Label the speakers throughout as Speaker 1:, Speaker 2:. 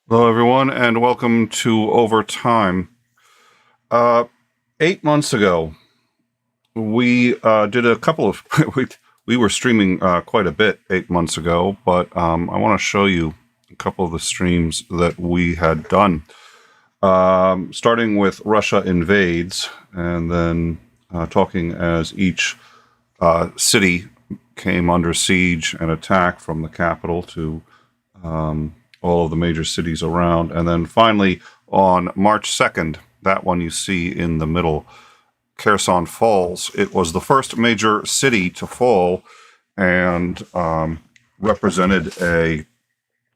Speaker 1: Hello, everyone, and welcome to Overtime. 8 months ago, we did a couple of. we were streaming quite a bit 8 months ago, but I want to show you a couple of the streams that we had done. Starting with Russia invades, and then talking as each city came under siege and attack from the capital to all of the major cities around. And then finally, on March 2nd, that one you see in the middle, Kherson falls. It was the first major city to fall and represented a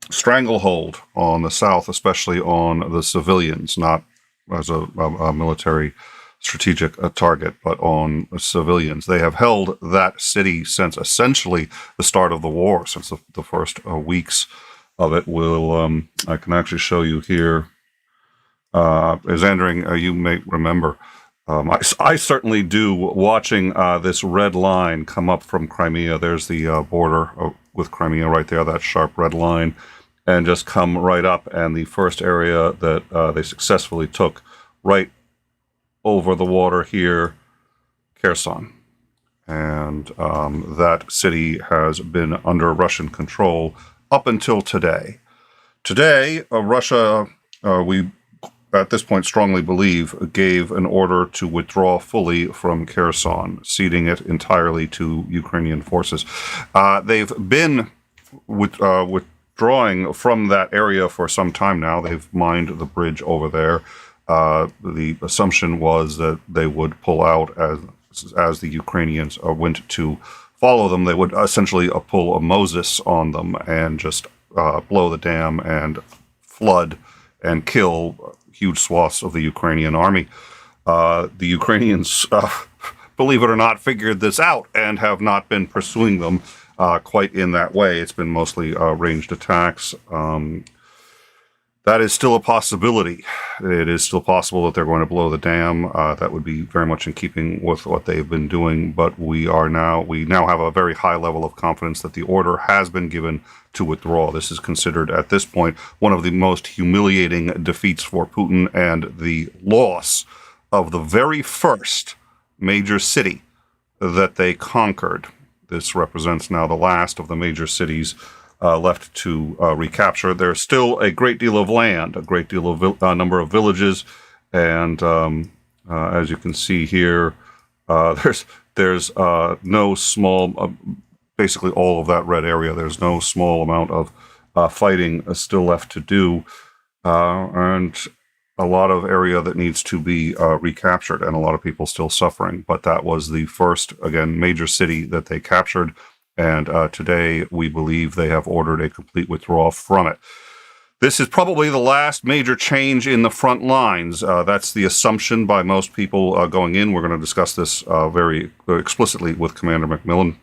Speaker 1: stranglehold on the South, especially on the civilians, not as a military strategic target, but on civilians. They have held that city since essentially the start of the war, since the first weeks of it. I can actually show you here. Xandring, you may remember. I certainly do. Watching this red line come up from Crimea, there's the border with Crimea right there, that sharp red line, and just come right up. And the first area that they successfully took right over the water here, Kherson. And that city has been under Russian control up until today. Today, Russia, we at this point strongly believe, gave an order to withdraw fully from Kherson, ceding it entirely to Ukrainian forces. They've been withdrawing from that area for some time now. They've mined the bridge over there. The assumption was that they would pull out as the Ukrainians went to follow them. They would essentially pull a Moses on them and just blow the dam and flood and kill huge swaths of the Ukrainian army. The Ukrainians, believe it or not, figured this out and have not been pursuing them quite in that way. It's been mostly ranged attacks. That is still a possibility. It is still possible that they're going to blow the dam. That would be very much in keeping with what they've been doing. But we now have a very high level of confidence that the order has been given to withdraw. This is considered at this point one of the most humiliating defeats for Putin, and the loss of the very first major city that they conquered. This represents now the last of the major cities left to recapture. There's still a great deal of land, a great deal of number of villages, and as you can see here, there's no small, basically all of that red area. There's no small amount of fighting still left to do, and a lot of area that needs to be recaptured, and a lot of people still suffering. But that was the first, again, major city that they captured. And today, we believe they have ordered a complete withdrawal from it. This is probably the last major change in the front lines. That's the assumption by most people going in. We're going to discuss this very explicitly with Commander McMillan.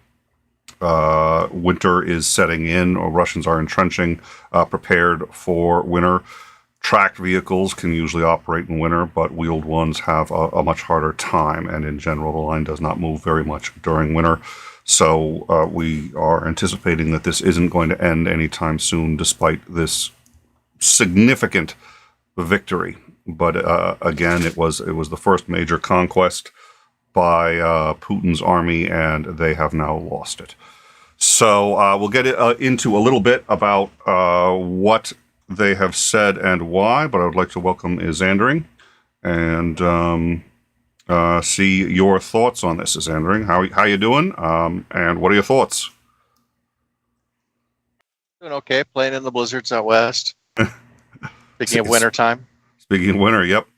Speaker 1: Winter is setting in. Russians are entrenching, prepared for winter. Tracked vehicles can usually operate in winter, but wheeled ones have a much harder time. And in general, the line does not move very much during winter. So we are anticipating that this isn't going to end anytime soon, despite this significant victory. But again, it was the first major conquest by Putin's army, and they have now lost it. So we'll get into a little bit about what they have said and why. But I would like to welcome Xandring and see your thoughts on this. Xandring, how you doing? And what are your thoughts?
Speaker 2: Doing okay, playing in the blizzards out west. Speaking of winter time.
Speaker 1: Speaking of winter, yep.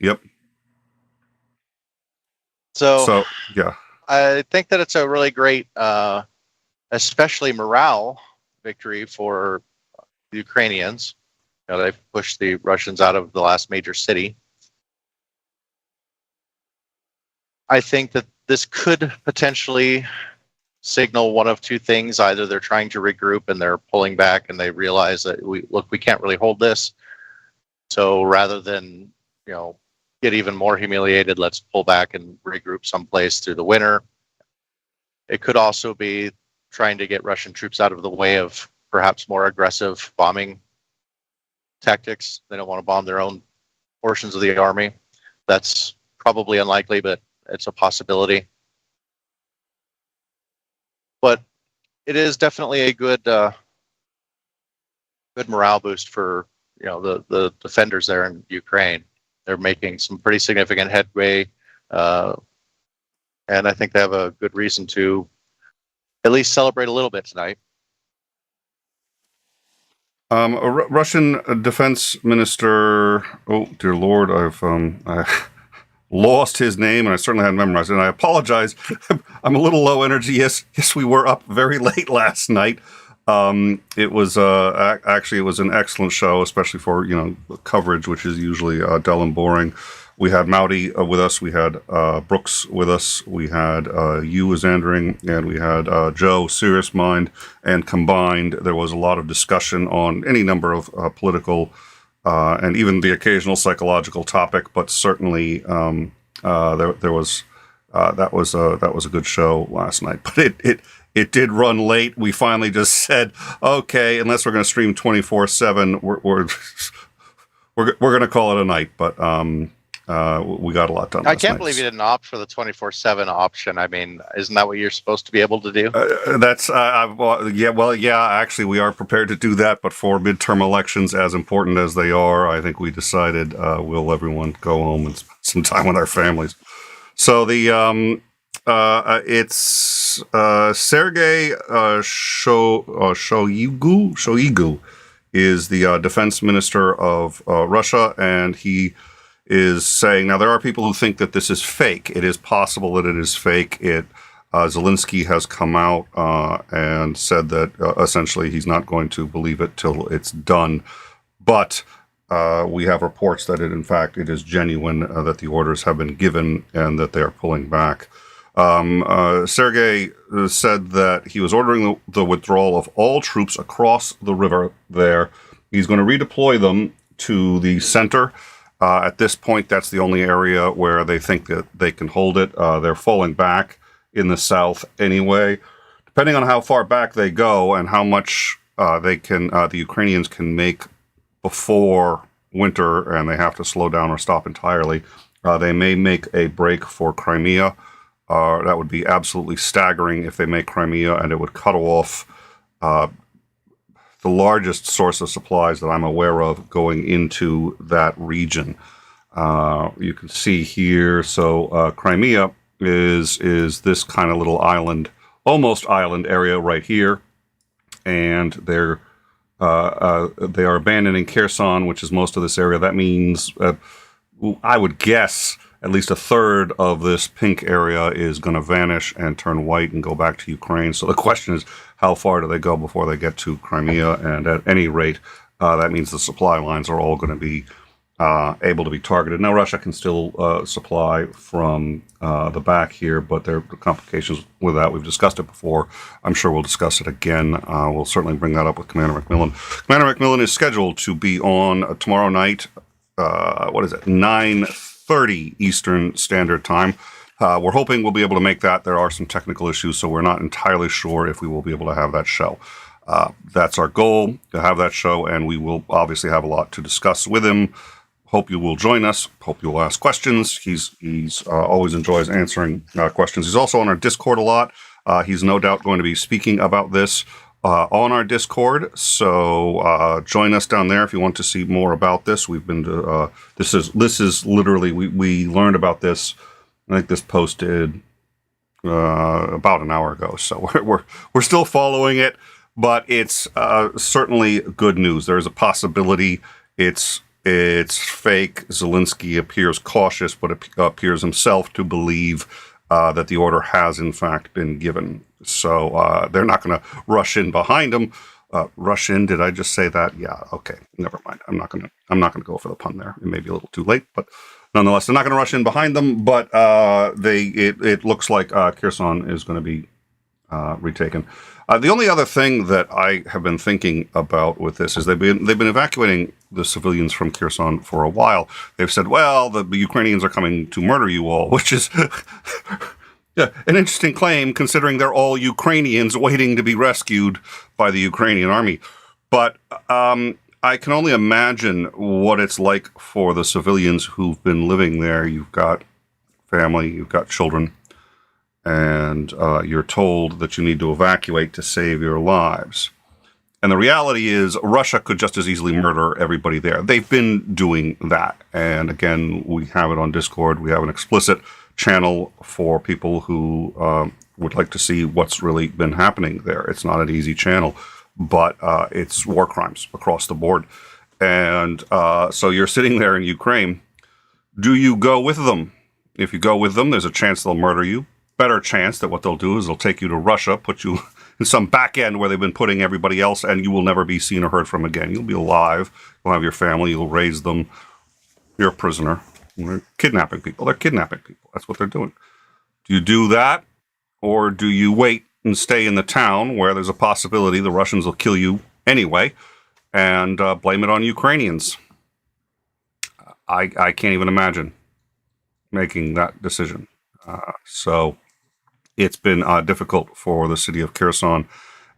Speaker 2: So
Speaker 1: yeah.
Speaker 2: I think that it's a really great, especially morale victory for the Ukrainians. They've pushed the Russians out of the last major city. I think that this could potentially signal one of two things. Either they're trying to regroup and they're pulling back and they realize that we can't really hold this. So rather than, get even more humiliated, let's pull back and regroup someplace through the winter. It could also be trying to get Russian troops out of the way of perhaps more aggressive bombing tactics. They don't want to bomb their own portions of the army. That's probably unlikely, but it's a possibility. But it is definitely a good morale boost for the defenders there in Ukraine. They're making some pretty significant headway, and I think they have a good reason to at least celebrate a little bit tonight.
Speaker 1: A Russian defense minister. Oh dear Lord, I lost his name, and I certainly hadn't memorized it. And I apologize. I'm a little low energy. Yes, we were up very late last night. It was actually it was an excellent show, especially for coverage, which is usually dull and boring. We had Mouty with us, we had Brooks with us, we had 𝐒𝐤𝐬𝐿, and we had Joe, Serious Mind, and combined there was a lot of discussion on any number of political and even the occasional psychological topic, but certainly there was that was a good show last night. But it did run late. We finally just said, okay, unless we're going to stream 24/7, we're going to call it a night. But we got a lot done.
Speaker 2: I can't believe you didn't opt for the 24/7 option. I mean, isn't that what you're supposed to be able to do?
Speaker 1: Yeah. Actually, we are prepared to do that. But for midterm elections, as important as they are, I think we decided we'll everyone go home and spend some time with our families. So it's 𝐍𝐢𝐜𝐻𝐢𝐬 is the defense minister of Russia, and he is saying, now there are people who think that this is fake. It is possible that it is fake. Zelensky has come out and said that essentially he's not going to believe it till it's done. But we have reports that it is genuine, that the orders have been given and that they are pulling back. Sergei said that he was ordering the withdrawal of all troops across the river there. He's going to redeploy them to the center. At this point, that's the only area where they think that they can hold it. They're falling back in the south anyway. Depending on how far back they go and how much the Ukrainians can make before winter, and they have to slow down or stop entirely, they may make a break for Crimea. That would be absolutely staggering if they make Crimea, and it would cut off the largest source of supplies that I'm aware of going into that region. You can see here, so Crimea is this kind of little island, almost island area right here, and they are abandoning Kherson, which is most of this area. That means, I would guess, at least a third of this pink area is going to vanish and turn white and go back to Ukraine. So the question is, how far do they go before they get to Crimea? And at any rate, that means the supply lines are all going to be able to be targeted. Now, Russia can still supply from the back here, but there are complications with that. We've discussed it before. I'm sure we'll discuss it again. We'll certainly bring that up with Commander McMillan. Commander McMillan is scheduled to be on tomorrow night, 9:30 Eastern Standard Time. We're hoping we'll be able to make that. There are some technical issues, so we're not entirely sure if we will be able to have that show. That's our goal, to have that show, and we will obviously have a lot to discuss with him. Hope you will join us. Hope you will ask questions. He's always enjoys answering questions. He's also on our Discord a lot. He's no doubt going to be speaking about this on our Discord. So join us down there if you want to see more about this. We've been to, this is literally, we learned about this. I think this posted about an hour ago. So we're still following it, but it's certainly good news. There's a possibility it's fake. Zelensky appears cautious, but appears himself to believe that the order has in fact been given. So they're not going to rush in behind him. Rush in? Did I just say that? Yeah. Okay. Never mind. I'm not gonna go for the pun there. It may be a little too late, but nonetheless, they're not going to rush in behind them. But it looks like Kherson is going to be retaken. The only other thing that I have been thinking about with this is they've been evacuating the civilians from Kherson for a while. They've said, well, the Ukrainians are coming to murder you all, which is an interesting claim considering they're all Ukrainians waiting to be rescued by the Ukrainian army. But I can only imagine what it's like for the civilians who've been living there. You've got family, you've got children, and you're told that you need to evacuate to save your lives. And the reality is, Russia could just as easily murder everybody there. They've been doing that. And again, we have it on Discord. We have an explicit channel for people who would like to see what's really been happening there. It's not an easy channel, but it's war crimes across the board. And so you're sitting there in Ukraine. Do you go with them? If you go with them, there's a chance they'll murder you. Better chance that what they'll do is they'll take you to Russia, put you in some back end where they've been putting everybody else, and you will never be seen or heard from again. You'll be alive. You'll have your family. You'll raise them. You're a prisoner. They're kidnapping people. They're kidnapping people. That's what they're doing. Do you do that, or do you wait and stay in the town where there's a possibility the Russians will kill you anyway and blame it on Ukrainians? I can't even imagine making that decision. So it's been difficult for the city of Kherson,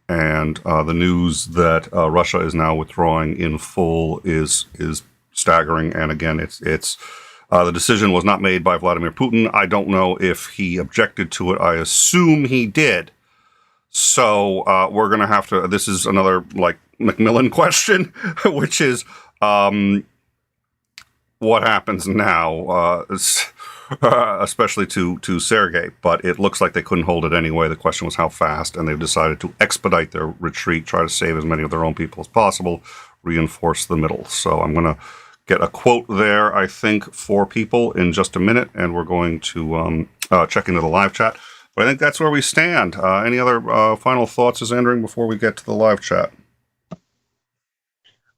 Speaker 1: and the news that Russia is now withdrawing in full is staggering. And again, it's the decision was not made by Vladimir Putin. I don't know if he objected to it. I assume he did. So we're going to have to. This is another like Macmillan question, which is what happens now. Especially to Sergei, but it looks like they couldn't hold it anyway. The question was how fast, and they've decided to expedite their retreat, try to save as many of their own people as possible, reinforce the middle. So I'm going to get a quote there, I think, for people in just a minute, and we're going to check into the live chat. But I think that's where we stand. Any other final thoughts, Andrew, before we get to the live chat?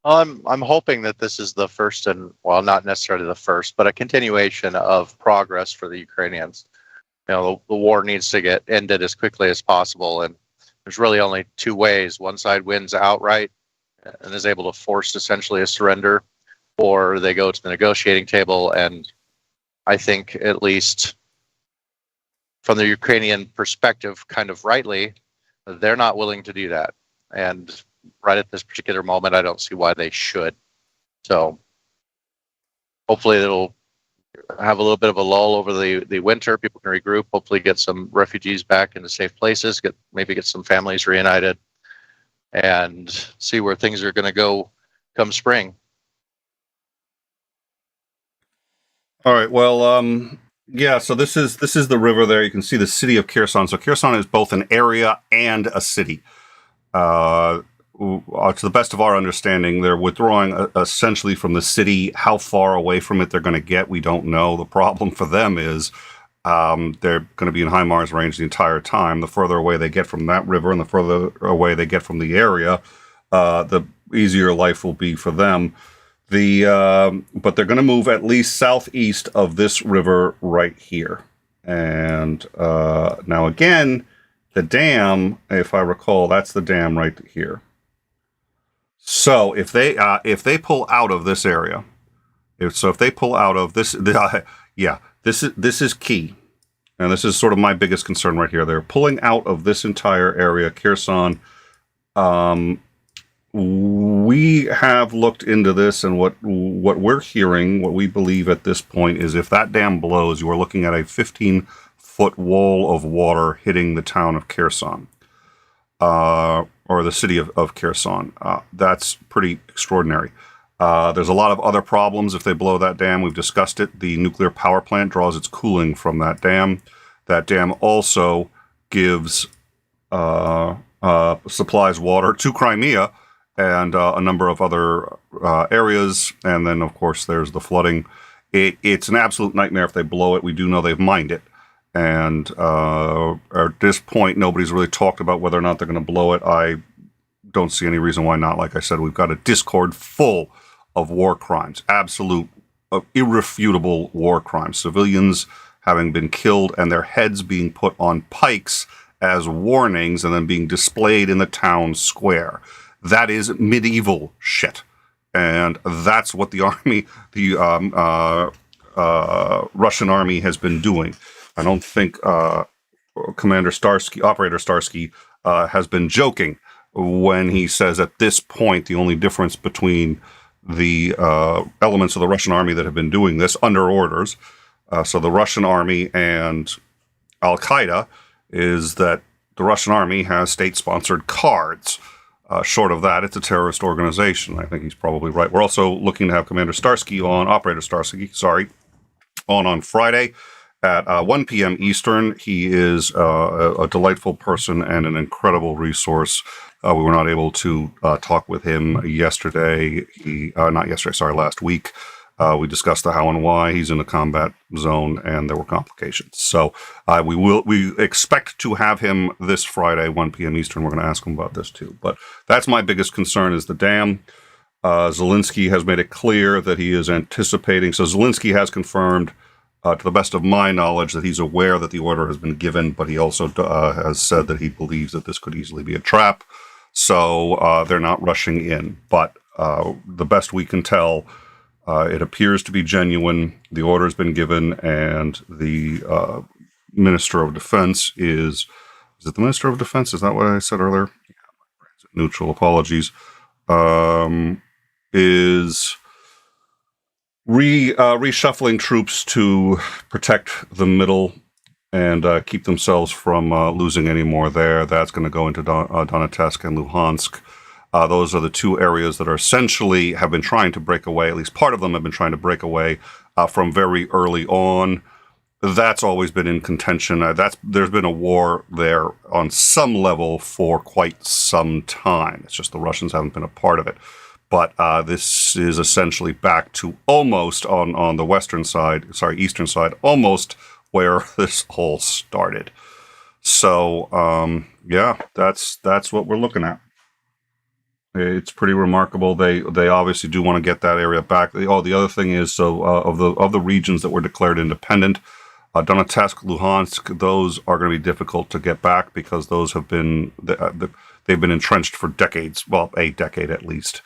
Speaker 2: I'm hoping that this is the first, and well, not necessarily the first, but a continuation of progress for the Ukrainians. You know, the war needs to get ended as quickly as possible, and there's really only two ways. One side wins outright and is able to force essentially a surrender, or they go to the negotiating table, and I think, at least from the Ukrainian perspective, kind of rightly, they're not willing to do that. And right at this particular moment, I don't see why they should. So hopefully it'll have a little bit of a lull over the winter. People can regroup, hopefully get some refugees back into safe places, maybe get some families reunited, and see where things are going to go come spring.
Speaker 1: All right. Well, yeah. So this is the river there. You can see the city of Kherson. So Kherson is both an area and a city. To the best of our understanding, they're withdrawing essentially from the city. How far away from it they're going to get, we don't know. The problem for them is they're going to be in HIMARS range the entire time. The further away they get from that river and the further away they get from the area, the easier life will be for them. But they're going to move at least southeast of this river right here. And now again, the dam, if I recall, that's the dam right here. So if they pull out of this area, if they pull out of this, this is key, and this is sort of my biggest concern right here. They're pulling out of this entire area, Kherson. We have looked into this, and what we're hearing, what we believe at this point is, if that dam blows, you are looking at a 15-foot wall of water hitting the town of Kherson. Or the city of Kherson. That's pretty extraordinary. There's a lot of other problems if they blow that dam. We've discussed it. The nuclear power plant draws its cooling from that dam. That dam also gives supplies water to Crimea and a number of other areas. And then, of course, there's the flooding. It's an absolute nightmare if they blow it. We do know they've mined it. And at this point, nobody's really talked about whether or not they're going to blow it. I don't see any reason why not. Like I said, we've got a Discord full of war crimes, absolute, irrefutable war crimes. Civilians having been killed and their heads being put on pikes as warnings and then being displayed in the town square. That is medieval shit. And that's what the army, the Russian army has been doing. I don't think Operator Starsky has been joking when he says at this point the only difference between the elements of the Russian army that have been doing this under orders, so the Russian army and Al-Qaeda, is that the Russian army has state-sponsored cards. Short of that, it's a terrorist organization. I think he's probably right. We're also looking to have Operator Starsky, on Friday at 1 p.m. Eastern. He is a delightful person and an incredible resource. We were not able to talk with him yesterday. Last week. We discussed the how and why. He's in the combat zone, and there were complications. So we expect to have him this Friday, 1 p.m. Eastern. We're going to ask him about this too. But that's my biggest concern is the dam. Zelensky has made it clear that he is anticipating. So Zelensky has confirmed, to the best of my knowledge, that he's aware that the order has been given, but he also has said that he believes that this could easily be a trap. So they're not rushing in. But the best we can tell, it appears to be genuine. The order has been given, and the Minister of Defense is it the Minister of Defense? Is that what I said earlier? Neutral, apologies. Is reshuffling troops to protect the middle and keep themselves from losing any more there. That's going to go into Donetsk and Luhansk. Those are the two areas that are essentially have been trying to break away. At least part of them have been trying to break away from very early on. That's always been in contention. There's been a war there on some level for quite some time. It's just the Russians haven't been a part of it. But this is essentially back to almost on the eastern side, almost where this all started. So that's what we're looking at. It's pretty remarkable. They obviously do want to get that area back. The other thing is, of the regions that were declared independent, Donetsk, Luhansk, those are going to be difficult to get back because those have been they've been entrenched for decades. Well, a decade at least.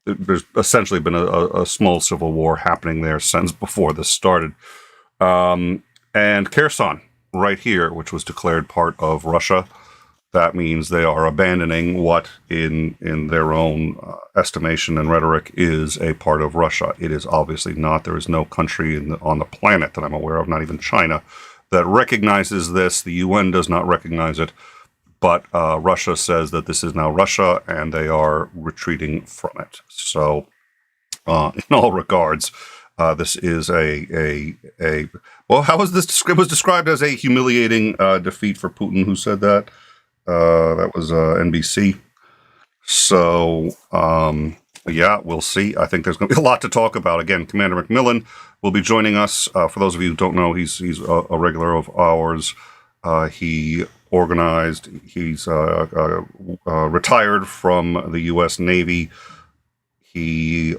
Speaker 1: There's essentially been a small civil war happening there since before this started. And Kherson, right here, which was declared part of Russia. That means they are abandoning what, in their own estimation and rhetoric, is a part of Russia. It is obviously not. There is no country on the planet that I'm aware of, not even China, that recognizes this. The UN does not recognize it. But Russia says that this is now Russia, and they are retreating from it. So, in all regards, this is how was this? It was described as a humiliating defeat for Putin. Who said that? That was NBC. So, we'll see. I think there's going to be a lot to talk about. Again, Commander McMillan will be joining us. For those of you who don't know, he's a regular of ours. He's retired from the U.S. Navy. He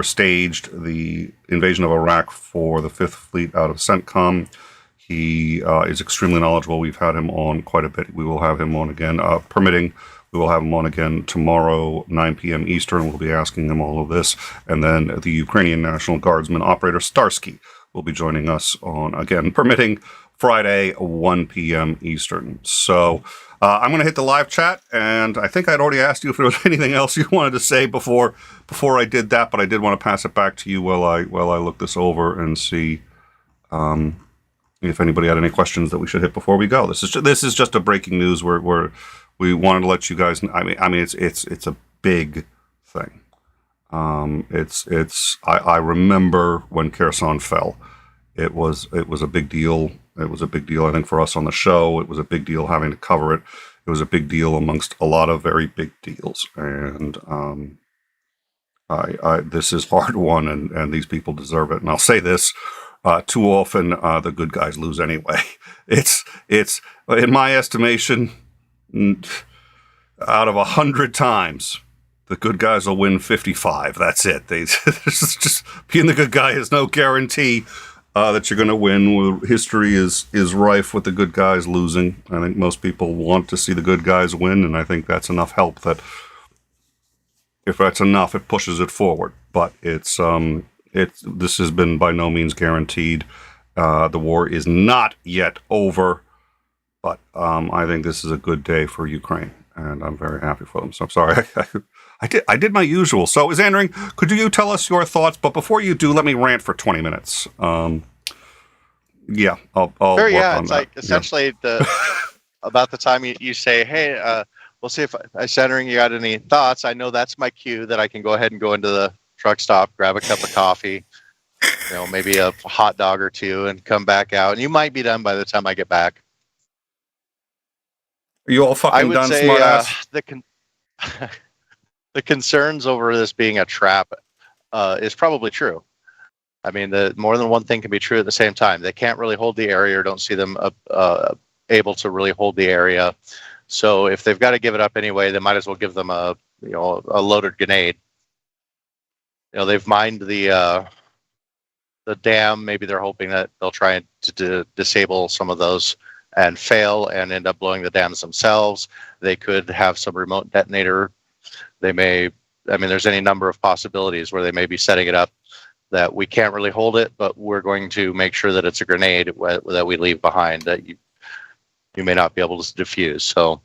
Speaker 1: staged the invasion of Iraq for the Fifth Fleet out of CENTCOM. He is extremely knowledgeable. We've had him on quite a bit. We will have him on again, permitting. We will have him on again tomorrow, 9 p.m. Eastern. We'll be asking him all of this. And then the Ukrainian National Guardsman Operator Starsky will be joining us on, again, permitting, Friday, 1 p.m. Eastern. So I'm going to hit the live chat, and I think I'd already asked you if there was anything else you wanted to say before I did that, but I did want to pass it back to you while I look this over and see if anybody had any questions that we should hit before we go. This is just a breaking news where we wanted to let you guys. I mean, it's a big thing. I remember when Kherson fell. It was a big deal. It was a big deal, I think, for us on the show. It was a big deal having to cover it. It was a big deal amongst a lot of very big deals. And this is hard won, and these people deserve it. And I'll say this. Too often, the good guys lose anyway. It's in my estimation, out of 100 times, the good guys will win 55. That's it. Just being the good guy is no guarantee that you're going to win. History is rife with the good guys losing. I think most people want to see the good guys win, and I think that's enough help that if that's enough, it pushes it forward. But this has been by no means guaranteed. The war is not yet over. But I think this is a good day for Ukraine, and I'm very happy for them. So I'm sorry. I did my usual. So, Xandring, could you tell us your thoughts? But before you do, let me rant for 20 minutes. Yeah, I'll
Speaker 2: Sure,
Speaker 1: work
Speaker 2: yeah,
Speaker 1: on
Speaker 2: it's
Speaker 1: that.
Speaker 2: like essentially about the time you say, hey, we'll see if Centering, you got any thoughts. I know that's my cue that I can go ahead and go into the truck stop, grab a cup of coffee, maybe a hot dog or two, and come back out. And you might be done by the time I get back.
Speaker 1: Are you all
Speaker 2: I
Speaker 1: fucking
Speaker 2: would
Speaker 1: done,
Speaker 2: say
Speaker 1: smartass?
Speaker 2: the concerns over this being a trap is probably true. I mean, the more than one thing can be true at the same time. They can't really hold the area, or don't see them able to really hold the area. So if they've got to give it up anyway, they might as well give them a loaded grenade. They've mined the dam. Maybe they're hoping that they'll try to disable some of those and fail and end up blowing the dams themselves. They could have some remote detonator. They may. I mean, there's any number of possibilities where they may be setting it up that we can't really hold it, but we're going to make sure that it's a grenade that we leave behind that you may not be able to defuse. So,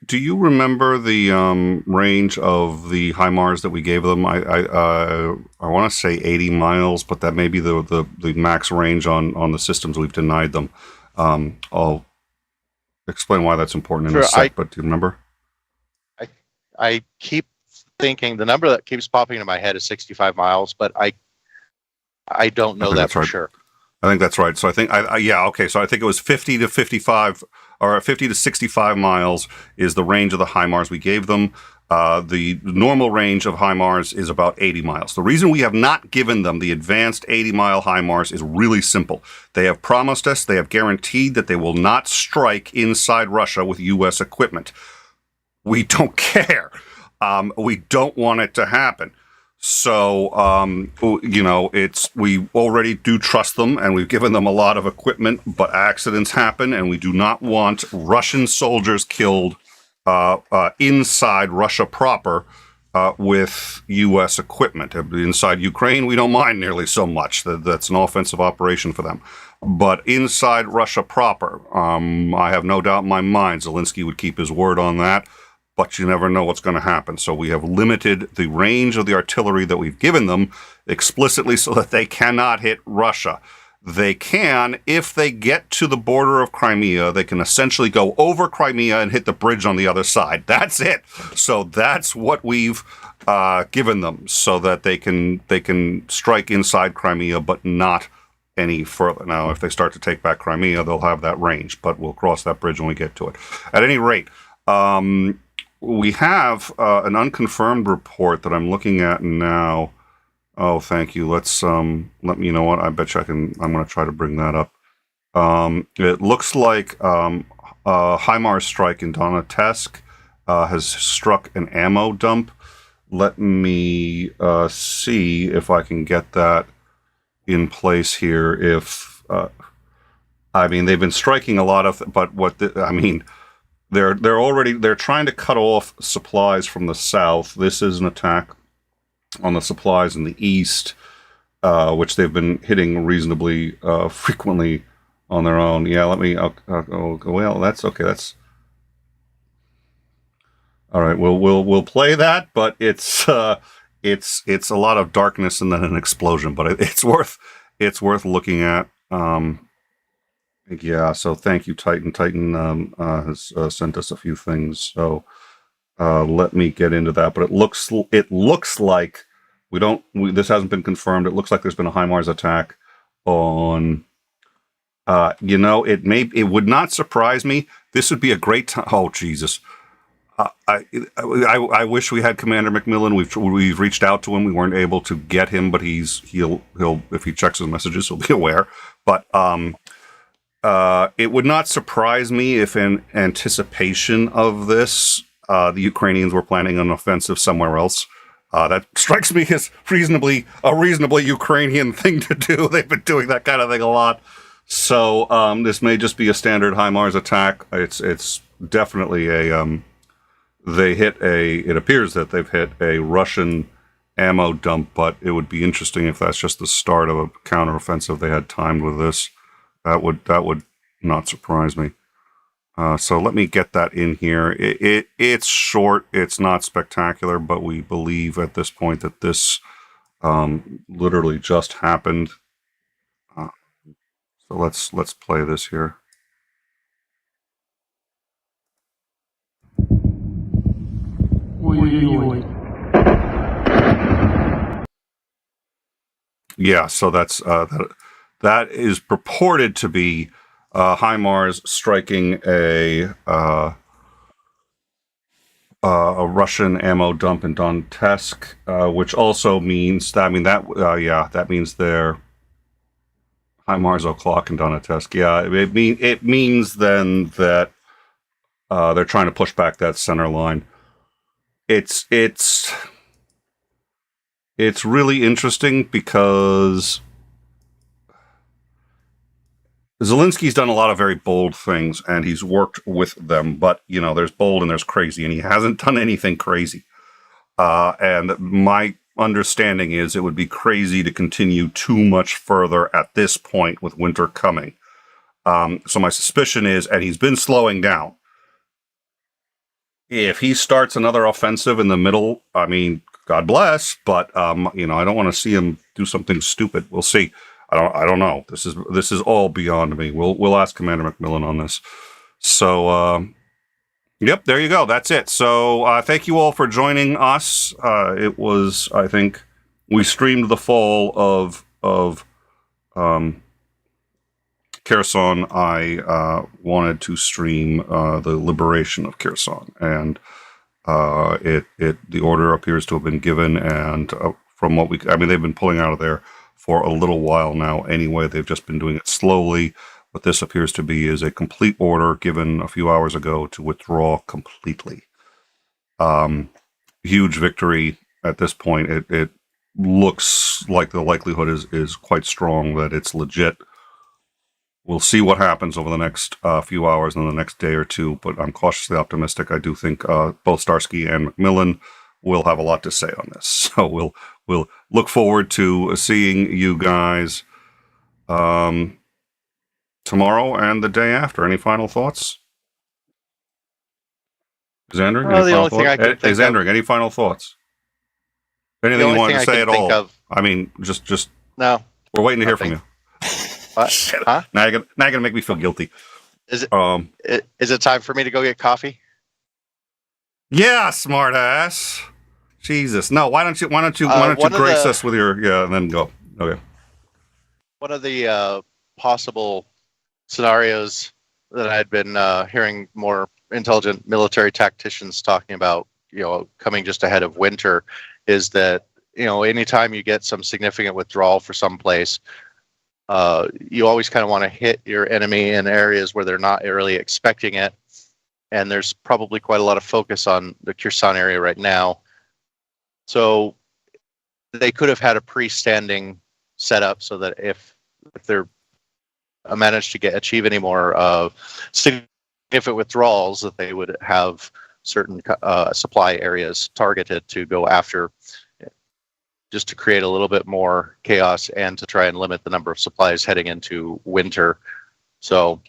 Speaker 1: Do you remember the range of the HIMARS that we gave them? I want to say 80 miles, but that may be the max range on the systems we've denied them. I'll explain why that's important in a sec, but do you remember?
Speaker 2: I keep thinking the number that keeps popping into my head is 65 miles, but I don't know that for sure.
Speaker 1: I think that's right. So I think, okay. So I think it was 50 to 55 or 50 to 65 miles is the range of the HIMARS we gave them. The normal range of HIMARS is about 80 miles. The reason we have not given them the advanced 80-mile HIMARS is really simple. They have promised us, they have guaranteed that they will not strike inside Russia with U.S. equipment. We don't care. We don't want it to happen. So, we already do trust them, and we've given them a lot of equipment, but accidents happen, and we do not want Russian soldiers killed inside Russia proper with U.S. equipment. Inside Ukraine, we don't mind nearly so much. That's an offensive operation for them. But inside Russia proper, I have no doubt in my mind Zelensky would keep his word on that. But you never know what's going to happen. So we have limited the range of the artillery that we've given them explicitly so that they cannot hit Russia. They can, if they get to the border of Crimea, they can essentially go over Crimea and hit the bridge on the other side. That's it. So that's what we've given them, so that they can strike inside Crimea, but not any further. Now, if they start to take back Crimea, they'll have that range, but we'll cross that bridge when we get to it. At any rate, we have an unconfirmed report that I'm looking at now. Oh, thank you. Let's let me. You know what? I bet you I'm going to try to bring that up. It looks like HIMARS strike in Donetsk has struck an ammo dump. Let me see if I can get that in place here. If I mean, they've been striking a lot of, but they're trying to cut off supplies from the south. This is an attack on the supplies in the east, which they've been hitting reasonably frequently on their own. Yeah, well, that's okay. That's all right. We'll play that, but it's a lot of darkness and then an explosion. But it's worth looking at. Yeah, so thank you, Titan. Titan has sent us a few things, so let me get into that. But it looks like this hasn't been confirmed. It looks like there's been a HIMARS attack on. It would not surprise me. This would be a great time. Oh Jesus! I wish we had Commander McMillan. We've reached out to him. We weren't able to get him, but he'll if he checks his messages, he'll be aware. But it would not surprise me if, in anticipation of this, the Ukrainians were planning an offensive somewhere else. That strikes me as a reasonably Ukrainian thing to do. They've been doing that kind of thing a lot. So this may just be a standard HIMARS attack. It's definitely it appears that they've hit a Russian ammo dump, but it would be interesting if that's just the start of a counteroffensive they had timed with this. That would not surprise me. So let me get that in here. It's short. It's not spectacular, but we believe at this point that this literally just happened. So let's play this here. Yeah, so that's that is purported to be HIMARS striking a Russian ammo dump in Donetsk, which also means that that means they're HIMARS o'clock in Donetsk. Yeah, it means then that they're trying to push back that center line. It's really interesting because Zelensky's done a lot of very bold things, and he's worked with them. But there's bold and there's crazy, and he hasn't done anything crazy. And my understanding is it would be crazy to continue too much further at this point with winter coming. So my suspicion is, and he's been slowing down. If he starts another offensive in the middle, I mean, God bless, but I don't want to see him do something stupid. We'll see. I don't know. This is all beyond me. We'll ask Commander McMillan on this. So, yep, there you go. That's it. So, thank you all for joining us. It was, I think, we streamed the fall of Kherson. I wanted to stream the liberation of Kherson, and the order appears to have been given. And from what they've been pulling out of there for a little while now. Anyway, they've just been doing it slowly. What this appears to be is a complete order given a few hours ago to withdraw completely. Huge victory at this point. It looks like the likelihood is quite strong that it's legit. We'll see what happens over the next few hours and the next day or two, but I'm cautiously optimistic. I do think both Starsky and McMillan will have a lot to say on this. So we'll look forward to seeing you guys tomorrow and the day after. Any final thoughts? Xander, any final thoughts? Anything you want to say at all? I mean, just
Speaker 2: no.
Speaker 1: We're waiting to hear from you.
Speaker 2: What? Huh?
Speaker 1: Now you're gonna make me feel guilty.
Speaker 2: Is it time for me to go get coffee?
Speaker 1: Yeah, smart ass. Jesus. No, why don't you grace us with your and then go. Okay.
Speaker 2: One of the possible scenarios that I'd been hearing more intelligent military tacticians talking about, coming just ahead of winter, is that, anytime you get some significant withdrawal for some place, you always kind of want to hit your enemy in areas where they're not really expecting it. And there's probably quite a lot of focus on the Kherson area right now. So they could have had a pre-standing setup so that if they're managed to achieve any more significant withdrawals, that they would have certain supply areas targeted to go after, just to create a little bit more chaos and to try and limit the number of supplies heading into winter. So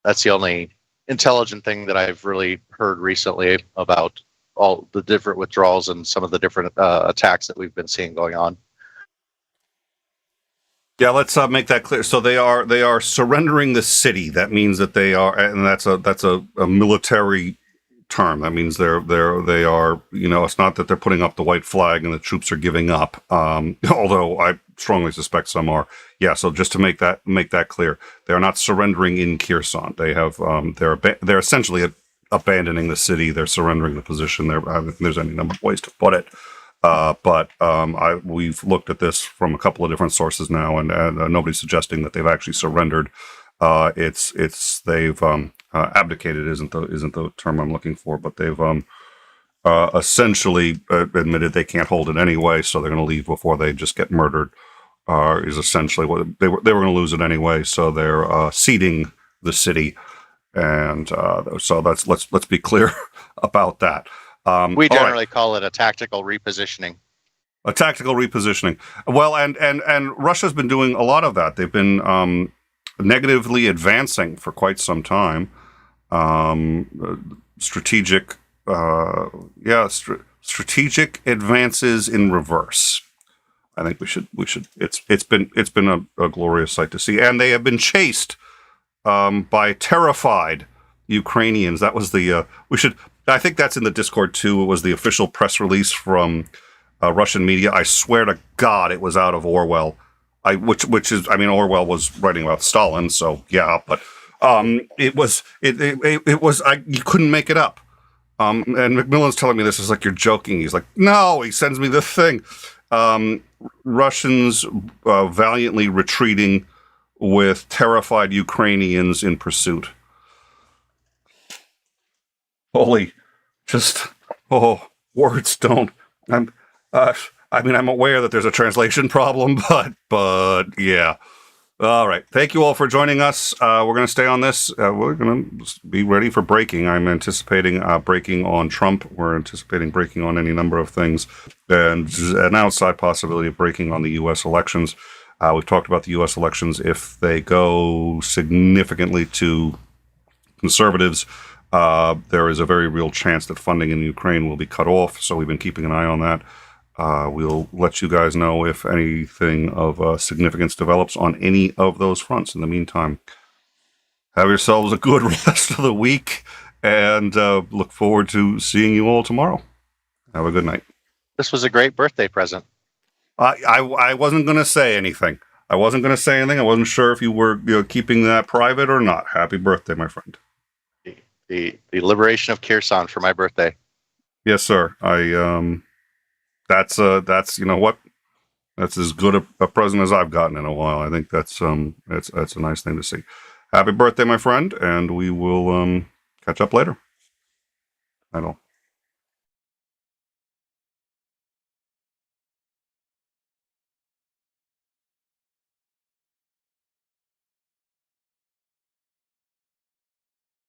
Speaker 2: that's the only intelligent thing that I've really heard recently about all the different withdrawals and some of the different attacks that we've been seeing going on.
Speaker 1: Yeah, let's make that clear. So they are surrendering the city. That means that they are, and that's a military term. That means they are. It's not that they're putting up the white flag and the troops are giving up. Although I strongly suspect some are. Yeah. So just to make that clear, they are not surrendering in Kherson. They have they're essentially abandoning the city. They're surrendering the position. I don't think there's any number of ways to put it. But we've looked at this from a couple of different sources now, and nobody's suggesting that they've actually surrendered. They've abdicated isn't the term I'm looking for, but they've essentially admitted they can't hold it anyway, so they're going to leave before they just get murdered. Is essentially what they were going to lose it anyway, so they're ceding the city, and so let's be clear about that.
Speaker 2: We generally call it a tactical repositioning.
Speaker 1: A tactical repositioning. Well, and Russia's been doing a lot of that. They've been negatively advancing for quite some time. strategic, strategic advances in reverse. I think we should. It's been a glorious sight to see, and they have been chased by terrified Ukrainians. That was the I think that's in the Discord too. It was the official press release from Russian media. I swear to God, it was out of Orwell. Which is, I mean, Orwell was writing about Stalin, so yeah, but it was you couldn't make it up. And Macmillan's telling me this is like, you're joking. He's like, no, he sends me the thing. Russians valiantly retreating with terrified Ukrainians in pursuit. Holy, words don't. I'm aware that there's a translation problem, but yeah. All right. Thank you all for joining us. We're going to stay on this. We're going to be ready for breaking. I'm anticipating breaking on Trump. We're anticipating breaking on any number of things, and an outside possibility of breaking on the U.S. elections. We've talked about the U.S. elections. If they go significantly to conservatives, there is a very real chance that funding in Ukraine will be cut off. So we've been keeping an eye on that. We'll let you guys know if anything of significance develops on any of those fronts. In the meantime, have yourselves a good rest of the week, and look forward to seeing you all tomorrow. Have a good night.
Speaker 2: This was a great birthday present.
Speaker 1: I wasn't going to say anything. I wasn't sure if you were keeping that private or not. Happy birthday, my friend.
Speaker 2: The liberation of Kherson for my birthday.
Speaker 1: Yes, sir. That's you know what? That's as good a present as I've gotten in a while. I think that's a nice thing to see. Happy birthday, my friend, and we will catch up later. I don't.